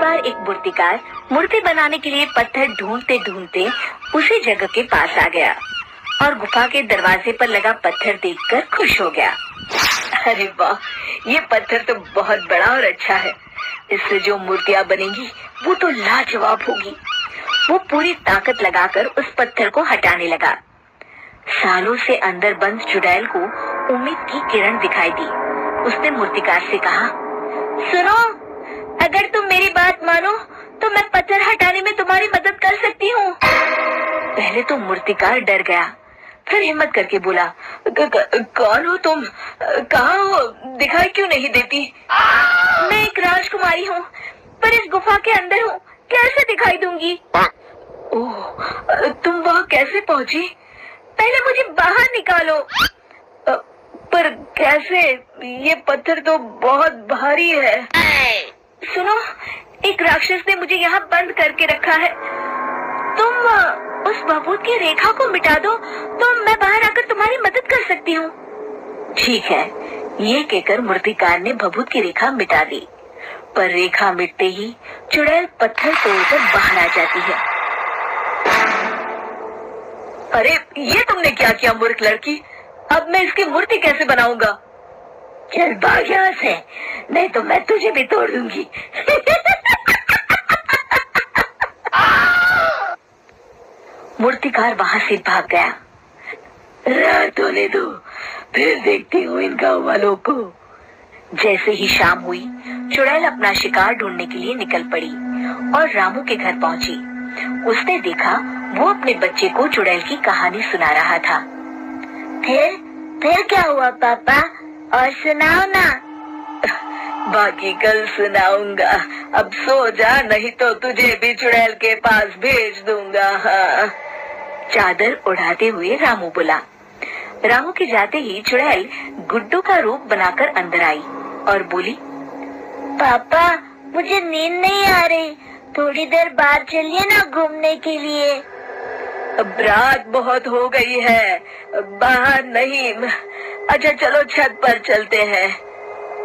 बार एक मूर्तिकार मूर्ति बनाने के लिए पत्थर ढूंढते ढूंढते उसी जगह के पास आ गया और गुफा के दरवाजे पर लगा पत्थर देखकर खुश हो गया। अरे वाह, ये पत्थर तो बहुत बड़ा और अच्छा है। इससे जो मूर्तियां बनेंगी वो तो लाजवाब होगी। वो पूरी ताकत लगाकर उस पत्थर को हटाने लगा। सालों से अंदर बंद चुड़ैल को उम्मीद की किरण दिखाई दी। उसने मूर्तिकार से कहा, सुनो, अगर तुम मेरी बात मानो तो मैं पत्थर हटाने में तुम्हारी मदद कर सकती हूँ। पहले तो मूर्तिकार डर गया, फिर हिम्मत करके बोला, कौन हो तुम? कहाँ हो? दिखाई क्यों नहीं देती? मैं एक राजकुमारी हूँ, पर इस गुफा के अंदर हूँ, कैसे दिखाई दूंगी? ओह, तुम वहाँ कैसे पहुँची? पहले मुझे बाहर निकालो। पर कैसे? ये पत्थर तो बहुत भारी है। सुनो, एक राक्षस ने मुझे यहाँ बंद करके रखा है। तुम उस भभूत की रेखा को मिटा दो तो मैं बाहर आकर तुम्हारी मदद कर सकती हूँ। ठीक है, ये कहकर मूर्तिकार ने भभूत की रेखा मिटा दी, पर रेखा मिटते ही चुड़ैल पत्थर तोड़कर बाहर आ जाती है। अरे ये तुमने क्या किया मूर्ख लड़की? अब मैं इसकी मूर्ति कैसे बनाऊंगा? चल भाग यहाँ से, नहीं तो मैं तुझे भी तोड़ दूंगी। मूर्तिकार वहां से भाग गया। रात होने दो, फिर देखती हूँ इन गाँव वालों को। जैसे ही शाम हुई, चुड़ैल अपना शिकार ढूंढने के लिए निकल पड़ी और रामू के घर पहुंची। उसने देखा वो अपने बच्चे को चुड़ैल की कहानी सुना रहा था। फिर क्या हुआ पापा? और सुनाओ ना। बाकी कल सुनाऊंगा, अब सो जा, नहीं तो तुझे भी चुड़ैल के पास भेज दूंगा। हाँ। चादर उड़ाते हुए रामू बोला। रामू के जाते ही चुड़ैल गुड्डू का रूप बनाकर अंदर आई और बोली, पापा मुझे नींद नहीं आ रही, थोड़ी देर बाहर चलिए ना घूमने के लिए। अब रात बहुत हो गई है, बाहर नहीं। अच्छा चलो छत पर चलते हैं।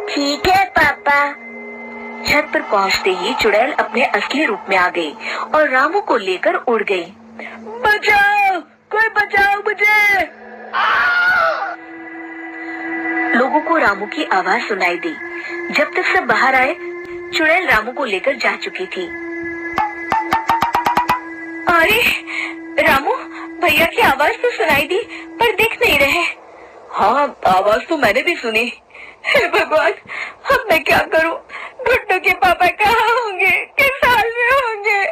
ठीक है पापा। छत पर पहुंचते ही चुड़ैल अपने असली रूप में आ गई और रामू को लेकर उड़ गई। बचाओ, कोई बचाओ मुझे। लोगों को रामू की आवाज सुनाई दी। जब तक सब बाहर आए, चुड़ैल रामू को लेकर जा चुकी थी। अरे रामू, भैया की आवाज तो सुनाई दी पर दिख नहीं रहे। हाँ, आवाज तो मैंने भी सुनी। हे भगवान, अब मैं क्या करूं? गुड्डू के पापा कहाँ होंगे? किस हाल में होंगे?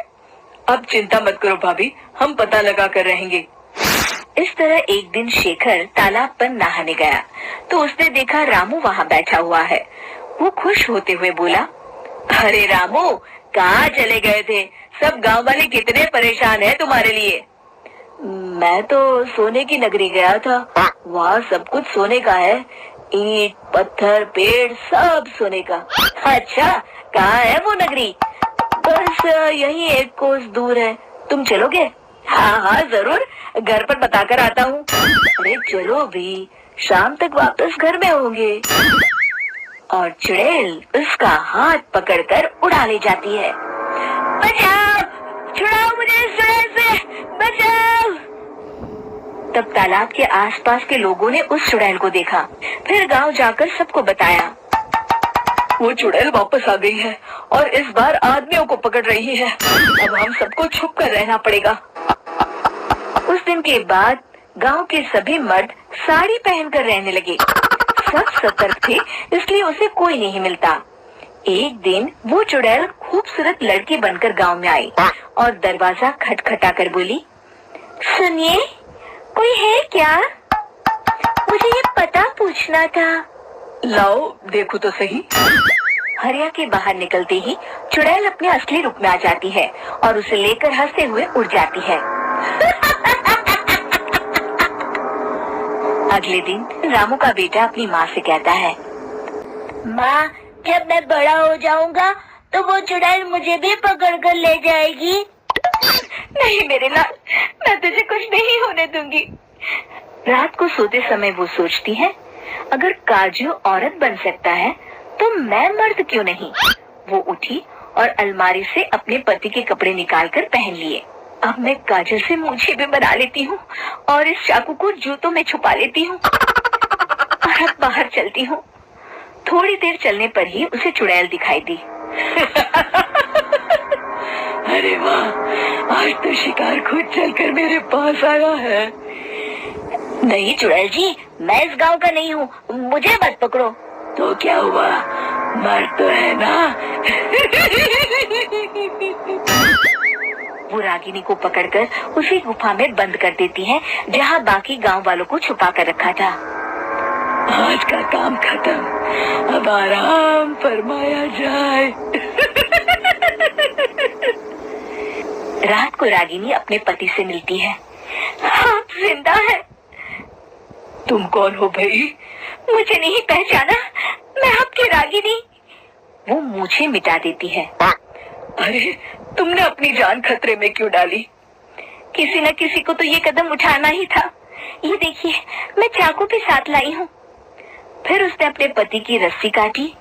अब चिंता मत करो भाभी, हम पता लगा कर रहेंगे। इस तरह एक दिन शेखर तालाब पर नहाने गया तो उसने देखा रामू वहाँ बैठा हुआ है। वो खुश होते हुए बोला, अरे रामू, कहाँ चले गए थे? सब गांव वाले कितने परेशान हैं तुम्हारे लिए। मैं तो सोने की नगरी गया था, वहाँ सब कुछ सोने का है, ईंट पत्थर पेड़ सब सोने का। अच्छा, कहाँ है वो नगरी? बस यही एक कोस दूर है, तुम चलोगे? हाँ हाँ जरूर, घर पर बताकर आता हूँ। अरे चलो भी, शाम तक वापस घर में होंगे। और चुड़ैल उसका हाथ पकड़कर उड़ा ले जाती है। बचाओ, छुड़ाओ मुझे इस चुड़ैल से, बचाओ। तब तालाब के आसपास के लोगों ने उस चुड़ैल को देखा, फिर गांव जाकर सबको बताया। वो चुड़ैल वापस आ गई है और इस बार आदमियों को पकड़ रही है। अब हम सबको छुप कर रहना पड़ेगा। उस दिन के बाद गांव के सभी मर्द साड़ी पहनकर रहने लगे। सब सतर्क थे, इसलिए उसे कोई नहीं मिलता। एक दिन वो चुड़ैल खूबसूरत लड़की बनकर गांव में आई और दरवाजा खटखटा कर बोली, सुनिए, कोई है क्या? मुझे ये पता पूछना था। लाओ देखो तो सही। हरिया के बाहर निकलते ही चुड़ैल अपने असली रूप में आ जाती है और उसे लेकर हंसते हुए उड़ जाती है। अगले दिन रामू का बेटा अपनी माँ से कहता है, माँ, जब मैं बड़ा हो जाऊंगा तो वो चुड़ैल मुझे भी पकड़ कर ले जाएगी। नहीं मेरे लाल, मैं तुझे कुछ नहीं होने दूंगी। रात को सोते समय वो सोचती है, अगर काजू औरत बन सकता है तो मैं मर्द क्यों नहीं। वो उठी और अलमारी से अपने पति के कपड़े निकालकर पहन लिए। अब मैं काजल से मूछें भी बना लेती हूँ और इस चाकू को जूतों में छुपा लेती हूँ और अब बाहर चलती हूँ। थोड़ी देर चलने पर ही उसे चुड़ैल दिखाई दी। अरे वाह, आज तो शिकार खुद चलकर मेरे पास आया है। नहीं चुड़ैल जी, मैं इस गांव का नहीं हूँ, मुझे मत पकड़ो। तो क्या हुआ, मर तो है ना? वो रागिनी को पकड़कर उसी गुफा में बंद कर देती है जहाँ बाकी गांव वालों को छुपा कर रखा था। आज का काम खत्म, अब आराम फरमाया जाए। रात को रागिनी अपने पति से मिलती है। आप जिंदा हैं? तुम कौन हो भाई? मुझे नहीं पहचाना, मैं आपकी रागिनी। वो मूछें मिटा देती है। अरे तुमने अपनी जान खतरे में क्यों डाली? किसी न किसी को तो ये कदम उठाना ही था। ये देखिए, मैं चाकू भी साथ लाई हूँ। फिर उसने अपने पति की रस्सी काटी।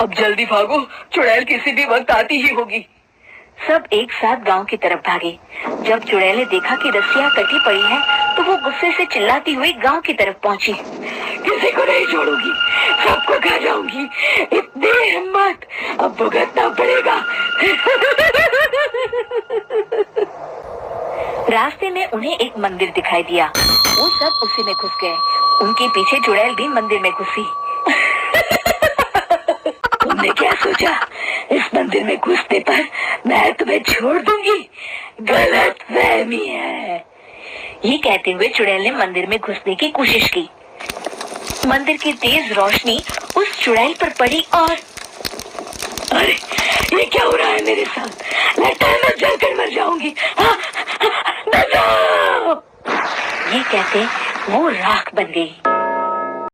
अब जल्दी भागो, चुड़ैल किसी भी वक्त आती ही होगी। सब एक साथ गांव की तरफ भागे। जब चुड़ैल ने देखा कि रस्सियां कटी पड़ी हैं, तो वो गुस्से से चिल्लाती हुई गांव की तरफ पहुंची। किसी को नहीं छोड़ूंगी, सबको खा जाऊंगी। इतनी हिम्मत, अब भुगतना पड़ेगा। रास्ते में उन्हें एक मंदिर दिखाई दिया। वो सब उसी में घुस गए। उनके पीछे चुड़ैल भी मंदिर में घुसी। तुमने क्या सोचा, इस मंदिर में घुसने पर मैं तुम्हें छोड़ दूंगी? गलत फहमी है। ये कहते हुए चुड़ैल ने मंदिर में घुसने की कोशिश की। मंदिर की तेज रोशनी उस चुड़ैल पर पड़ी और अरे ये क्या हो रहा है मेरे साथ? लगता है मैं जलकर मर जाऊंगी। बचाओ! ये कहते वो राख बन गई।